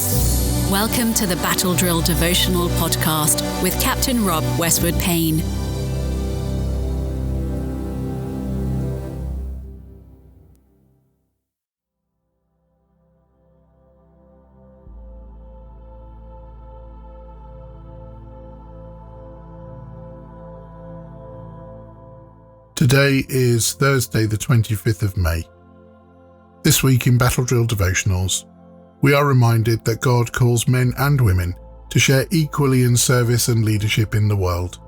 Welcome to the Battle Drill Devotional Podcast with Captain Rob Westwood-Payne. Today is Thursday, the 25th of May. This week in Battle Drill Devotionals, we are reminded that God calls men and women to share equally in service and leadership in the world,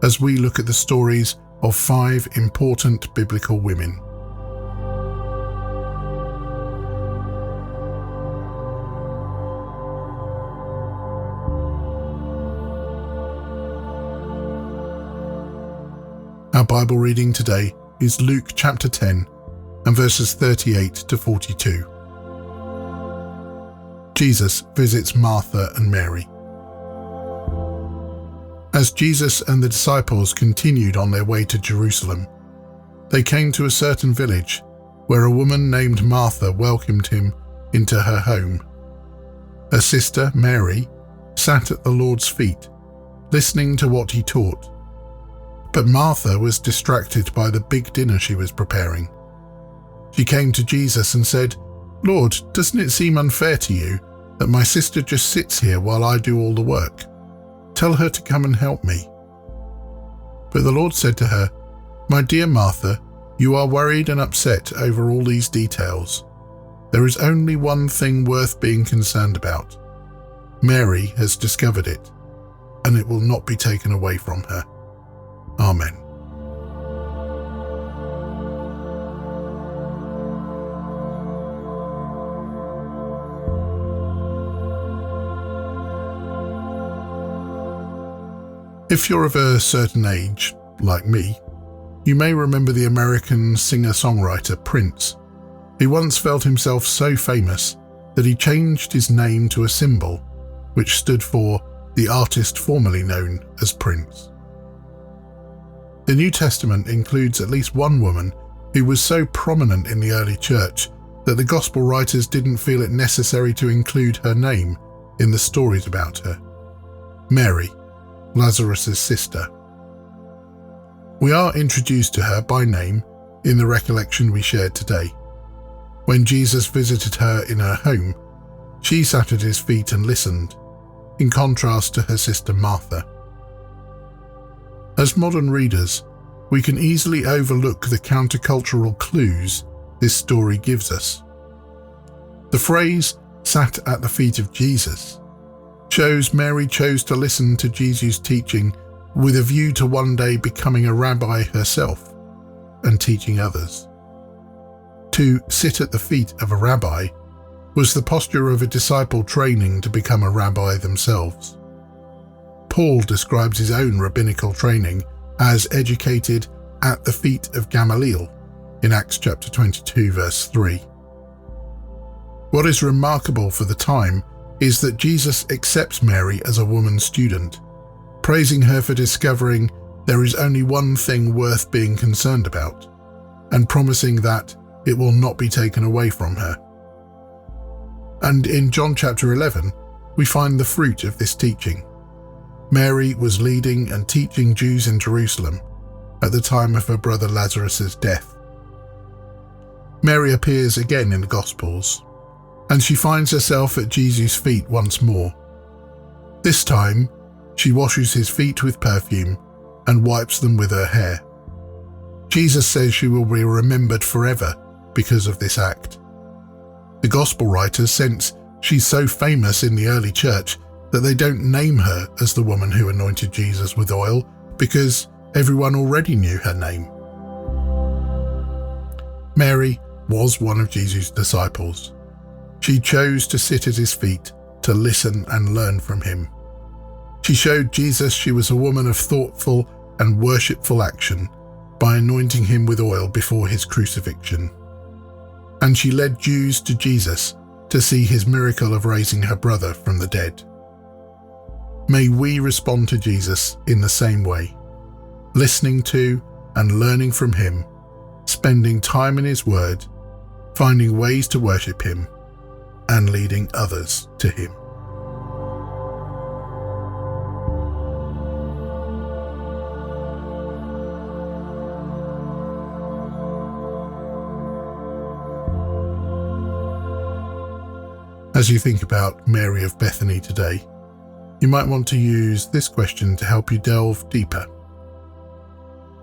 as we look at the stories of 5 important biblical women. Our Bible reading today is Luke chapter 10 and verses 38 to 42. Jesus visits Martha and Mary. As Jesus and the disciples continued on their way to Jerusalem, they came to a certain village where a woman named Martha welcomed him into her home. Her sister, Mary, sat at the Lord's feet, listening to what he taught. But Martha was distracted by the big dinner she was preparing. She came to Jesus and said, "Lord, doesn't it seem unfair to you that my sister just sits here while I do all the work? Tell her to come and help me." But the Lord said to her, "My dear Martha, you are worried and upset over all these details. There is only one thing worth being concerned about. Mary has discovered it, and it will not be taken away from her." Amen. If you're of a certain age, like me, you may remember the American singer-songwriter Prince. He once felt himself so famous that he changed his name to a symbol, which stood for the artist formerly known as Prince. The New Testament includes at least one woman who was so prominent in the early church that the gospel writers didn't feel it necessary to include her name in the stories about her: Mary, Lazarus' sister. We are introduced to her by name in the recollection we shared today. When Jesus visited her in her home, she sat at his feet and listened, in contrast to her sister Martha. As modern readers, we can easily overlook the countercultural clues this story gives us. The phrase "sat at the feet of Jesus" shows Mary chose to listen to Jesus' teaching with a view to one day becoming a rabbi herself and teaching others. To sit at the feet of a rabbi was the posture of a disciple training to become a rabbi themselves. Paul describes his own rabbinical training as educated at the feet of Gamaliel in Acts chapter 22 verse 3. What is remarkable for the time is that Jesus accepts Mary as a woman student, praising her for discovering there is only one thing worth being concerned about, and promising that it will not be taken away from her. And in John chapter 11, we find the fruit of this teaching. Mary was leading and teaching Jews in Jerusalem at the time of her brother Lazarus' death. Mary appears again in the Gospels, and she finds herself at Jesus' feet once more. This time, she washes his feet with perfume and wipes them with her hair. Jesus says she will be remembered forever because of this act. The Gospel writers sense she's so famous in the early church that they don't name her as the woman who anointed Jesus with oil because everyone already knew her name. Mary was one of Jesus' disciples. She chose to sit at his feet to listen and learn from him. She showed Jesus she was a woman of thoughtful and worshipful action by anointing him with oil before his crucifixion. And she led Jews to Jesus to see his miracle of raising her brother from the dead. May we respond to Jesus in the same way, listening to and learning from him, spending time in his word, finding ways to worship him, and and leading others to Him. As you think about Mary of Bethany today, you might want to use this question to help you delve deeper.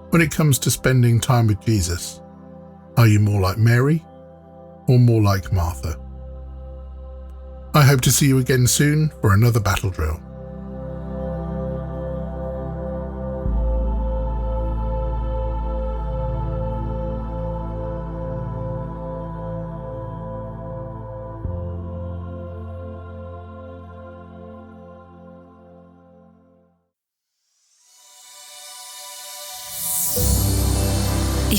When it comes to spending time with Jesus, are you more like Mary or more like Martha? I hope to see you again soon for another battle drill.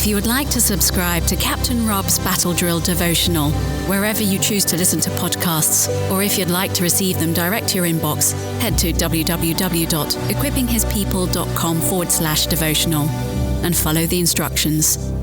If you would like to subscribe to Captain Rob's Battle Drill devotional, wherever you choose to listen to podcasts, or if you'd like to receive them direct to your inbox, head to www.equippinghispeople.com/devotional and follow the instructions.